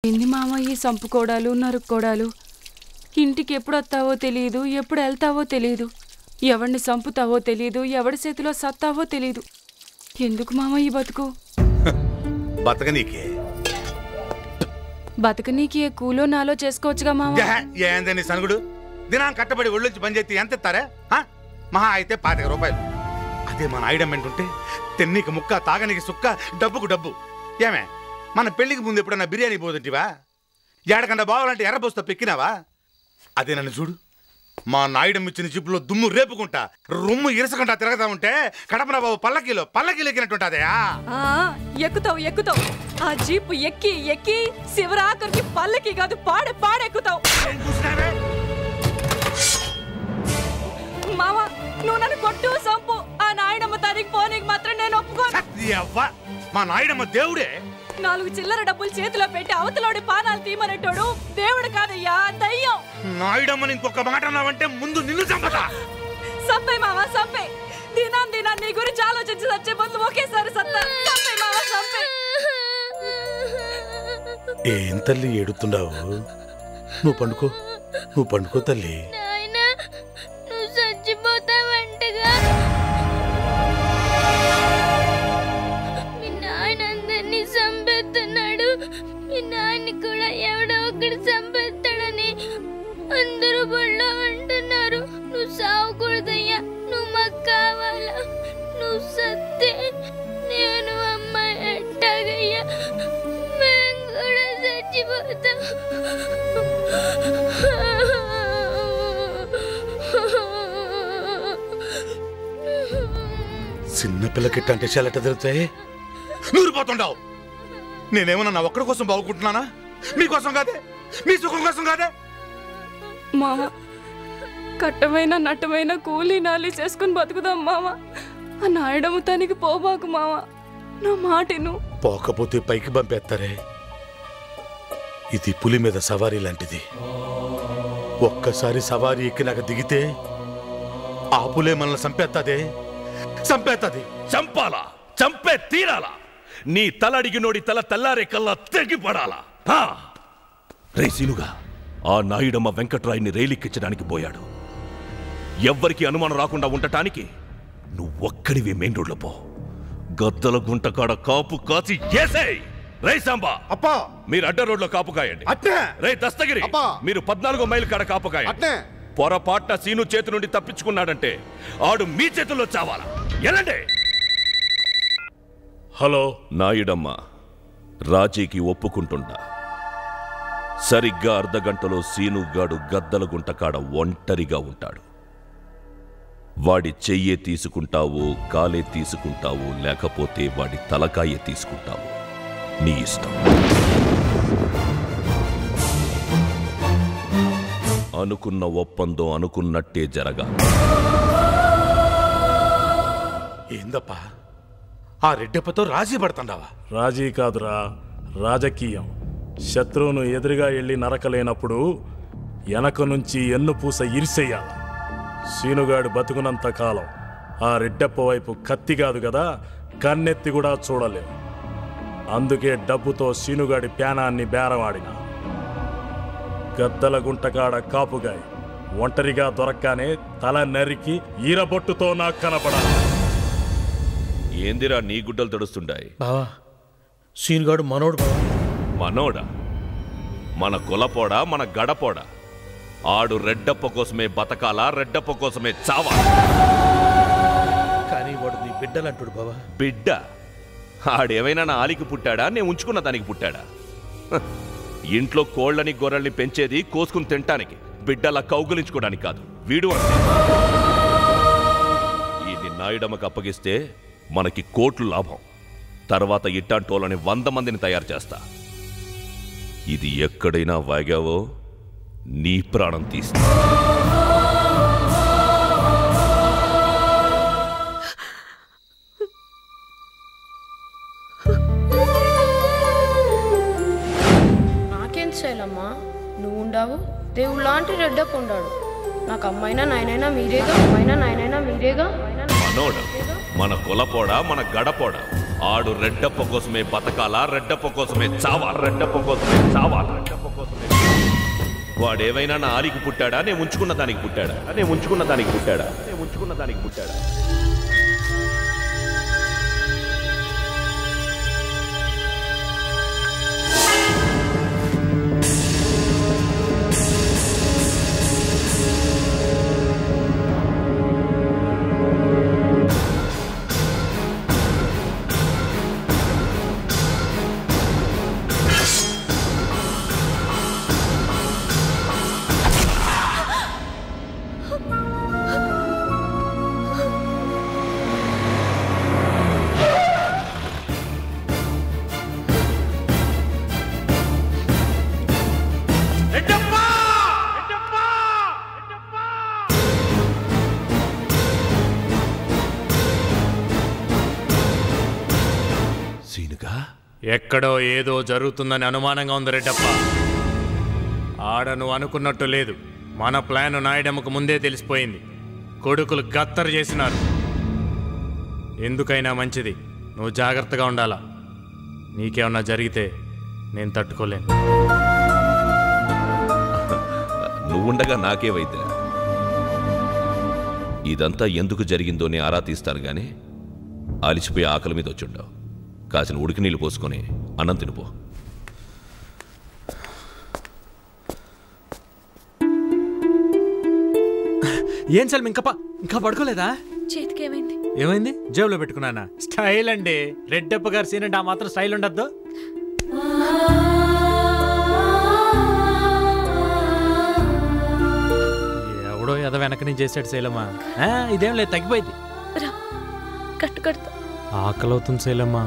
ఎన్ని మామ ఈ సంపుకోడాలు నరుక్కోడాలు. ఇంటికి ఎప్పుడు వస్తావో తెలియదు, ఎప్పుడు వెళ్తావో తెలియదు, ఎవరిని సంపుతావో తెలియదు, ఎవడి చేతిలో సత్తావో తెలియదు. ఎందుకు మామ ఈ బతుకు? బతకనీకి ఏ కూలో నాలో చేసుకోవచ్చుగా మామ. ఏందని సనుగుడు? దినం కట్టబడి ఒళ్ళొచ్చి పనిచేస్తే ఎంత ఇస్తారా? మహా అయితే 25 రూపాయలు. అదే మన ఐడమెంట్ ఉంటే తెన్నీకి ముక్క, తాగనికి సుక్క, డబ్బుకు డబ్బు. ఏమే మన పెళ్లికి ముందు ఎప్పుడన్నా బిర్యానీ పోతుంటివా? ఏడకన్నా బావాలంటే ఎర్రబోస్తో పెక్కినావా? అదే నన్ను చూడు, మా నాయుడు ఇచ్చిన జీపులో దుమ్ము రేపుకుంటా, రొమ్ము ఇరసకుంటా తిరగతా ఉంటే కడపన బాబు పల్లకీలో ఎక్కినట్టుంటాదయా. ఎక్కుతావు ఎక్కుతావు. ఆ జీపు ఎక్కి ఎక్కి శివరాకరికి పల్లకి కాదు పాడెక్కుతావు. మామ నువ్వు నన్ను కొట్టు సంపు, ఆ నాయుడమ్మ తనకి పోనీకి మాత్రం నేను ఒప్పుకోను. మా నాయుడమ్మ దేవుడే. 4 చిల్లర డబ్బులు చేతిలో పెట్టి అవతలోడి పానాలు తీమనట్టాడు దేవుడు కాదయ్యా, దయ్యం. నాయుడమ్మని ఇంకొక మాట అన్నావంటే ముందు నిన్ను చంపతా. సంపే మామ సంపే. దినాన్ని నీ గురించి ఆలోచించి వచ్చే బదులు ఒకేసారి సత్తా. సంపే మామ సంపే. ఏం తల్లి ఏడుతున్నావు? నువ్వు పండుకో తల్లి. నువ్వు చచ్చిపోతావంటగా. మీ నాయన అందరినీ చంపేస్తున్నాడు. మీ నాయన్ని కూడా ఎవడో ఒకటి చంపేస్తాడని అందరూ బళ్ళో అంటున్నారు. నువ్వు సావకూడదయ్యా, నువ్వు మాకు కావాలా? నువ్వు సత్తే నేను అమ్మాయి ఎట్టాగయ్యా, మేము కూడా చచ్చిపోతాం. చిన్నపిల్లకిట్ట అంటే చాలట తిరుగుతాయి. నూరిపోతుండవు. నేనేమన్నా నా ఒక్కడి కోసం బాగుకుంటున్నానా? మీకోసం కాదే, మీ సుఖం కోసం కాదే. మామ కట్టమైన నట్టమైన కూలీ నాలి చేసుకుని బతుకుదాం మామ. ఆ నాయడము తనకి పోబాకు మామ, నా మాటను. పోకపోతే పైకి పంపేస్తారే. ఇది పులి మీద సవారీ లాంటిది. ఒక్కసారి సవారీ ఎక్కినాక దిగితే ఆ పులే మనల్ని చంపేస్తుంది. చంపాలా? చంపే తీరాలా? నీ తలడిగినోడి తల తెల్లారే కల్లా తెగిపడాలా? రేసీనుగా ఆ నాయుడమ్మ వెంకట్రాయిని రైలిక్కించడానికి పోయాడు. ఎవ్వరికి అనుమానం రాకుండా ఉండటానికి నువ్వొక్కడివి మెయిన్ రోడ్లో పో. గద్దల గుంటకాడ కాపు కాచి ఏసేయ్. రే సాంబా అప్పా, మీరు అడ్డ రోడ్లో కాపు కాయండి. రే దస్తగిరి మీరు 14 మైల్ కాడ కాపు కాయండి. పొరపాట్న సీను చేతి నుండి తప్పించుకున్నాడంటే ఆడు మీ చేతుల్లో చావాలా. ఎలాంటి హలో నాయుడమ్మ రాజీకి ఒప్పుకుంటుండా. సరిగ్గా అర్ధగంటలో సీనుగాడు గద్దల గుంటకాడ ఒంటరిగా ఉంటాడు. వాడి చెయ్యే తీసుకుంటావు, కాలే తీసుకుంటావు, లేకపోతే వాడి తలకాయే తీసుకుంటావు, నీ ఇష్టం. అనుకున్న ఒప్పందం అనుకున్నట్టే జరగాలి. ఏందప్పా ఆ రెడ్డప్పతో రాజీ పడుతుండవా? రాజీ కాదురా, రాజకీయం. శత్రువును ఎదురుగా వెళ్ళి నరకలేనప్పుడు వెనక నుంచి ఎన్నుపూస ఇరిసేయాల. సీనుగాడు బతుకున్నంత కాలం ఆ రెడ్డప్ప వైపు కత్తి కాదు కదా, కన్నెత్తి కూడా చూడలేవు. అందుకే డబ్బుతో సీనుగాడి ప్యానాన్ని బేరమాడిన. గద్దల గుంటకాడ కాపుగాయి ఒంటరిగా దొరక్కానే తల నరికి ఈరబొట్టుతో నాకు కనపడాలి. ఏందిరా నీ గుడ్డలు తడుస్తుండాయి? బావా సీనుగాడు మనోడు. బావా మనోడా? మన కులపోడా, మన గడపోడా? ఆడు రెడ్డప్ప కోసమే బతకాలా, రెడ్డప్ప కోసమే చావాలా? కానీ వాడు నీ బిడ్డలంటాడు బావా. బిడ్డ? ఆడేమైనా నా ఆలికి పుట్టాడా, నేను ఉంచుకున్న దానికి పుట్టాడా? ఇంట్లో కోళ్ళని గొర్రెల్ని పెంచేది కోసుకుని తినటానికి, బిడ్డలా కౌగులించుకోవడానికి కాదు. వీడు అంటే ఇది నాయుడమ్మకు అప్పగిస్తే మనకి కోట్లు లాభం. తర్వాత ఇట్టాంటోళ్ళని 100 మందిని తయారు చేస్తా. ఇది ఎక్కడైనా వాగావో నీ ప్రాణం తీస్తా. నాకేం శైలమ్మా, నువ్వు ఉండావు, దేవుడు లాంటి రెడ్డప్పు ఉండాడు. నాకు అమ్మైనా నాయనైనా మీరేగా, అమ్మైనా నాయనైనా మీరేగా. మనోడా? మన కులపోడా, మన గడపోడా? ఆడు రెడ్డప్ప కోసమే బతకాలా, రెడ్డప్ప కోసమే చావాలా, రెడ్డప్ప కోసమే చావాలా, రెడ్డప్ప కోసమే. వాడేవైనా నా ఆలికి పుట్టాడా, నేను ఉంచుకున్న దానికి పుట్టాడా, నేను ఉంచుకున్న దానికి పుట్టాడా, నేను ఉంచుకున్న దానికి పుట్టాడా? ఎక్కడో ఏదో జరుగుతుందని అనుమానంగా ఉంది రెడ్డప్ప. ఆడ నువ్వు అనుకున్నట్టు లేదు. మన ప్లాన్ నాయుడమ్మకు ముందే తెలిసిపోయింది. కొడుకులు గత్తరు చేసినారు. ఎందుకైనా మంచిది, నువ్వు జాగ్రత్తగా ఉండాలా. నీకేమన్నా జరిగితే నేను తట్టుకోలేను. నువ్వుండగా నాకే వైద్య. ఇదంతా ఎందుకు జరిగిందోనే ఆరా తీస్తాను గానీ అలిసిపోయి ఆకలి మీద వచ్చుండవు. కాసిన ఉడికి నీళ్ళు పోసుకొని అన్నం తినిపో. ఏం సార్ ఇంకా పడుకోలేదా? చేతికి ఏమైంది? ఏమైంది? జేబులో పెట్టుకున్నానా? స్టైల్ అండి. రెడ్డప్ప గారు సీన్ అంటే ఆ మాత్రం స్టైల్ ఉండద్దు. ఎవడో ఎద వెనక నుంచి చేసాడు శైలమ్మా. ఇదేం లేదు, తగ్గిపోయింది. కట్టు కడతా. ఆకలి అవుతుంది శైలమ్మా.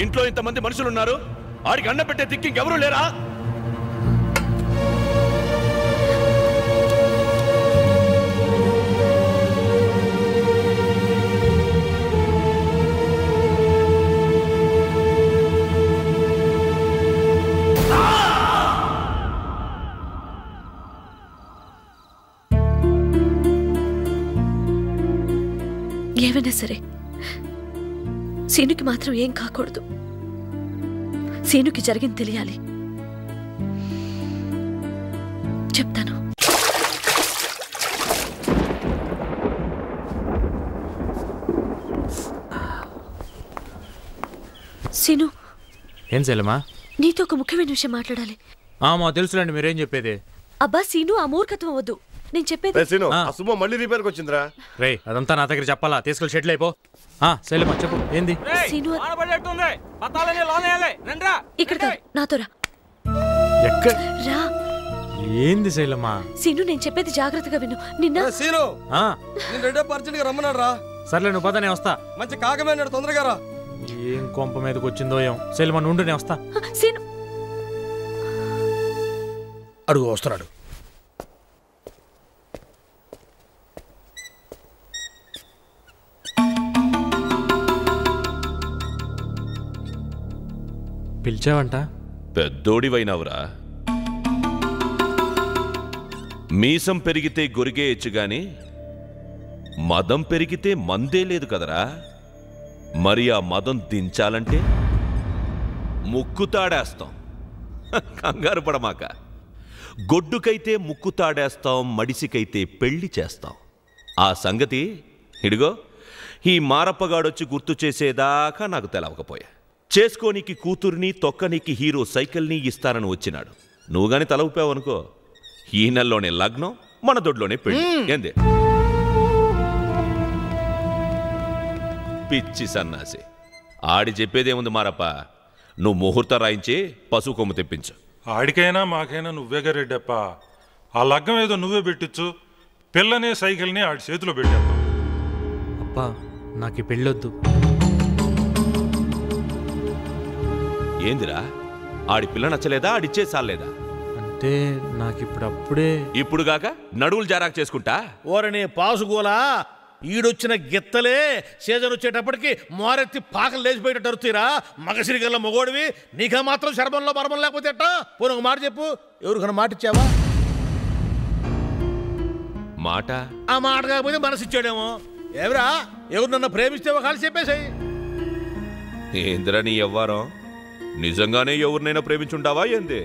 ఇంట్లో ఇంతమంది మనుషులున్నారు, ఆడికి అన్నం పెట్టే దిక్కు ఇంకెవరూ లేరా? ఏమైనా సరే సీనుకి మాత్రం ఏం కాకూడదు. సీనుకి జరిగింది తెలియాలి. చెప్తాను. సీను, ఏం శైలమ్మా? నీతో ఒక ముఖ్యమైన విషయం మాట్లాడాలి. మా తెలుసులేండి, మీరేం చెప్పేది? అబ్బా సీను, ఆ మూర్ఖత్వం వద్దు. నేను చెప్పేది. మళ్ళీ రిపేర్కి వచ్చిందిరా. రే, అదంతా నా దగ్గర చెప్పాలా? తీసుకెళ్ళి షెట్లు అయిపో. శైలమ్మా చెప్పు, ఏంది? ఇక్కడ నాతో రా. ఏంది శైలమ్మా? సీను, నేను చెప్పేది జాగ్రత్తగా విను. నిన్న రమ్మన్నాడు రా. సర్లే, నువ్వు పద, నేను వస్తా. మంచి కాకమేనాడు, తొందరగా రా. ఏం కొంప మీదకి వచ్చిందో ఏం. శైలమ్మా నుండి, నేను వస్తా. సీను అడుగు, వస్తున్నాడు. పిలిచావంట? పెద్దోడివైనావురా. మీసం పెరిగితే గొరిగేయచ్చు గాని మదం పెరిగితే మందే లేదు కదరా. మరి ఆ మదం దించాలంటే ముక్కు తాడేస్తాం. కంగారు పడమాక. గొడ్డుకైతే ముక్కు తాడేస్తాం, మడిసికైతే పెళ్లి చేస్తాం. ఆ సంగతి ఇడిగో ఈ మారప్పగాడొచ్చి గుర్తు చేసేదాకా నాకు తెలవకపోయా. చేసుకోనీకి కూతుర్ని, తొక్కనీకి హీరో సైకిల్ని ఇస్తానని వచ్చినాడు. నువ్వు గాని తల ఊపావనుకో, ఈ నెలలోనే లగ్నం, మన దొడ్లోనే పెళ్లి. ఏందే పిచ్చి సన్నాసి. ఆడి చెప్పేదేముంది మారప్ప, నువ్వు ముహూర్తం రాయించి పశువు కొమ్ము తెప్పించు. ఆడికైనా మాకైనా నువ్వేగా రెడ్డప్ప. ఆ లగ్గం ఏదో నువ్వే పెట్టించు. పిల్లనే సైకిల్ని ఆడి చేతిలో పెట్టేద్దాం. అప్పా, నాకు పెళ్ళొద్దు. ఏందిరా, ఆడి పిల్ల నచ్చలేదా? ఆడిచ్చే చాలేదా? అంటే నాకిప్పుడప్పుడే ఇప్పుడుగాక నడువులు జారాకు చేసుకుంటా. ఓరని పాసుగోలా ఈడొచ్చిన గిత్తలే సీజన్ వచ్చేటప్పటికి మోరెత్తి పాకలు లేచిపోయేటట్టు అరుతీరా. మగసిరి గల్ల మొగోడివి నీకే మాత్రం శర్మంలో మర్మం లేకపోతే ఎట్టా? పోనీ ఒక మాట చెప్పు, ఎవరికన్నా మాట ఇచ్చావా? మాట ఆ మాట కాకపోతే మనసు ఇచ్చాడేమో. ఎవరా ఎవరు నన్ను ప్రేమిస్తే ఒక కాలు చెప్పేసాయి. ఏందిరా నీ ఎవ్వారం? నిజంగానే ఎవరినైనా ప్రేమించుంటావా ఏంది?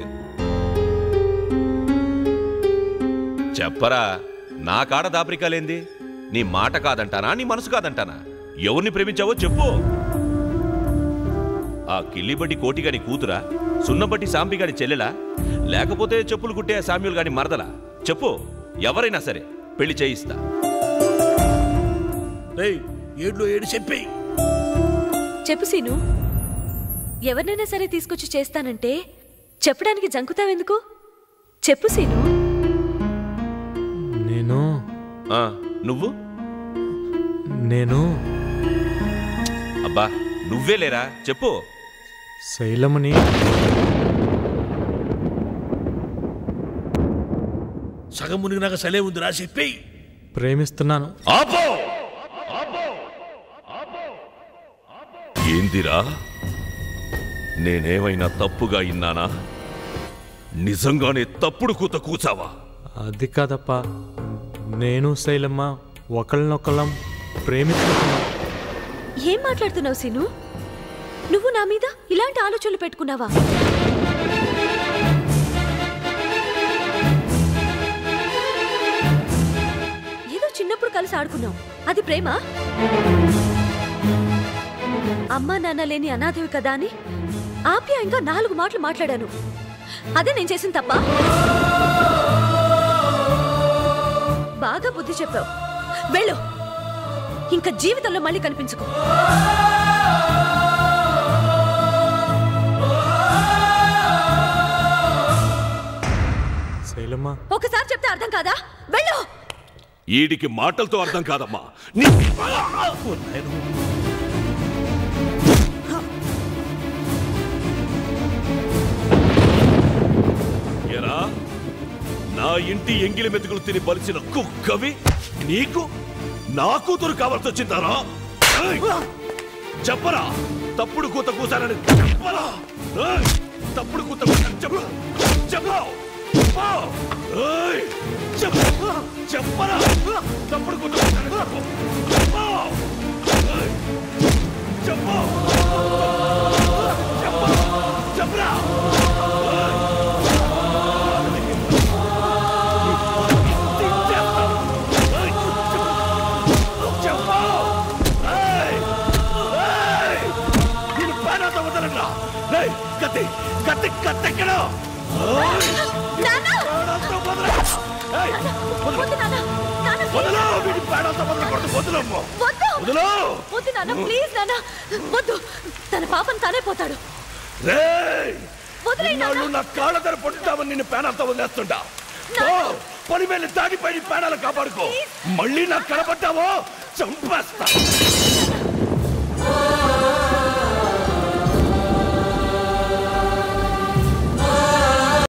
చెప్పరా, నా కాడ దాపరికాలేంది? నీ మాట కాదంటానా, నీ మనసు కాదంటానా? ఎవరిని ప్రేమించావో చెప్పు. ఆ కిల్లిబట్టి కోటిగాని కూతురా, సున్నబట్టి సాంబిగాని చెల్లెలా, లేకపోతే చెప్పులు కుట్టే సామ్యులు గాని మరదలా? చెప్పు, ఎవరైనా సరే పెళ్లి చేయిస్తా. ఏడ్లో ఏడు చెప్పేయి. చెప్పు సీను, ఎవరినైనా సరే తీసుకొచ్చి చేస్తానంటే చెప్పడానికి జంకుతావెందుకు? చెప్పు సీను. నువ్వు? నేను అబ్బా నువ్వే లేరా, చెప్పు. శైలముని సగం మునిగి నాకు సలే ఉందిరా, చెప్పేయి. ప్రేమిస్తున్నాను. ఆపో! ఏందిరా, నేనేమైనా తప్పుగా ఇన్నానా? నిజంగానే తప్పుడు కూత కూచావా? అది కాదప్పా, నేను శైలమ్మ ఒకళ్ళనొకళ్ళం ప్రేమిస్తున్నాం. ఏం మాట్లాడుతున్నావు సీను? నువ్వు నా మీద ఇలాంటి ఆలోచనలు పెట్టుకున్నావా? ఏదో చిన్నప్పుడు కలిసి ఆడుకున్నావు, అది ప్రేమ? అమ్మా నాన్న లేని అనాథవి కదా అని ఆప్యాయంగా 4 మాటలు మాట్లాడాను. అదే నేను చేసిన తప్ప? బాగా బుద్ధి చెప్పావు, వెళ్ళు. ఇంకా జీవితంలో మళ్ళీ కనిపించుకో. శైలమ్మ, ఒకసారి చెప్తే అర్థం కాదా? వెళ్ళు. ఈడికి మాటలతో అర్థం కాదమ్మా. ఎరా, నా ఇంటి ఎంగిలి మెతుకులు తిని బలిసిన కుక్కవి నీకు నా కూతురు కావాల్సి వచ్చిందారా? చెప్పరా, తప్పుడు కూత కూసానని చెప్పరా? తప్పుడు కూత చెప్పరా? చెప్పరా, తప్పుడు కూత చెప్పరా? తన పాపం తానే పోతాడు. నా కాళ్ళ ధర పొట్టుతామని నిన్ను పేనాలతో వదిలేస్తుంటా. పని మీద దాడిపై పేనాలు కాపాడుకో. మళ్ళీ నాకు కనపడ్డావో చంపేస్తా.